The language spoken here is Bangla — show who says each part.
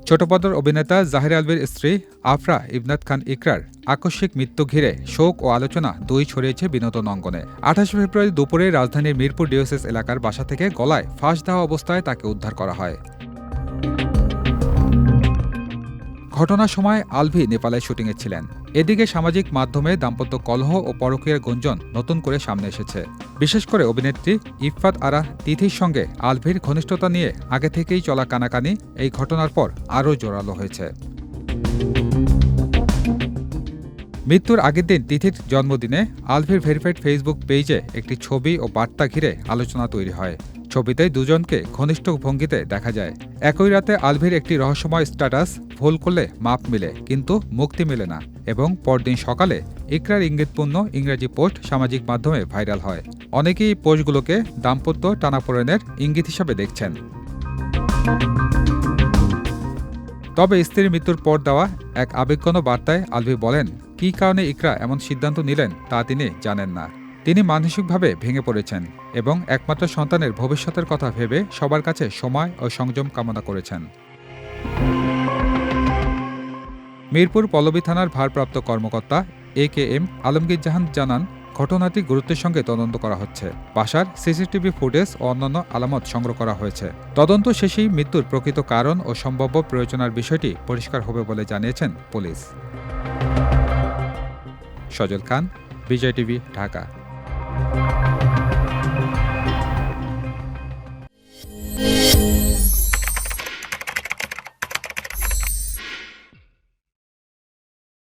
Speaker 1: ছোট পর্দার অভিনেতা জাহির আলভির স্ত্রী আফরা ইবনাত খান ইকরার আকস্মিক মৃত্যু ঘিরে শোক ও আলোচনা দুই ছড়িয়েছে বিনোদন অঙ্গনে। ২৮ ফেব্রুয়ারি দুপুরে রাজধানীর মিরপুর ডিওসিস এলাকার বাসা থেকে গলায় ফাঁস দেওয়া অবস্থায় তাকে উদ্ধার করা হয়। ঘটনার সময় আলভি নেপালে শুটিংয়ে ছিলেন। এদিকে সামাজিক মাধ্যমে দাম্পত্য কলহ ও পরকীয়ার গুঞ্জন নতুন করে সামনে এসেছে। বিশেষ করে অভিনেত্রী ইফফাত আরা তিথির সঙ্গে আলভির ঘনিষ্ঠতা নিয়ে আগে থেকেই চলা কানাকানি এই ঘটনার পর আরও জোরালো হয়েছে। মৃত্যুর আগের দিন তিথির জন্মদিনে আলভির ভেরিফাইড ফেসবুক পেজে একটি ছবি ও বার্তা ঘিরে আলোচনা তৈরি হয়। ছবিতে দুজনকে ঘনিষ্ঠ ভঙ্গিতে দেখা যায়। একই রাতে আলভির একটি রহস্যময় স্ট্যাটাস ভুল করলে মাপ মিলে কিন্তু মুক্তি মেলে না এবং পরদিন সকালে ইকরার ইঙ্গিতপূর্ণ ইংরেজি পোস্ট সামাজিক মাধ্যমে ভাইরাল হয়। অনেকেই এই পোস্টগুলোকে দাম্পত্য টানাপোড়েনের ইঙ্গিত হিসাবে দেখছেন। তবে স্ত্রীর মৃত্যুর পর দেওয়া এক আবেগঘন বার্তায় আলভি বলেন, কী কারণে ইকরা এমন সিদ্ধান্ত নিলেন তা তিনি জানেন না। তিনি মানসিকভাবে ভেঙে পড়েছেন এবং একমাত্র সন্তানের ভবিষ্যতের কথা ভেবে সবার কাছে সময় ও সংযম কামনা করেছেন। মিরপুর পল্লবী থানার ভারপ্রাপ্ত কর্মকর্তা AKM আলমগীর জাহান জানান, ঘটনাটি গুরুত্বের সঙ্গে তদন্ত করা হচ্ছে। বাসার সিসিটিভি ফুটেজ ও অন্যান্য আলামত সংগ্রহ করা হয়েছে। তদন্ত শেষেই মৃত্যুর প্রকৃত কারণ ও সম্ভাব্য প্রয়োজনের বিষয়টি পরিষ্কার হবে বলে জানিয়েছেন পুলিশ। সজল খান, বিজয় টিভি, ঢাকা।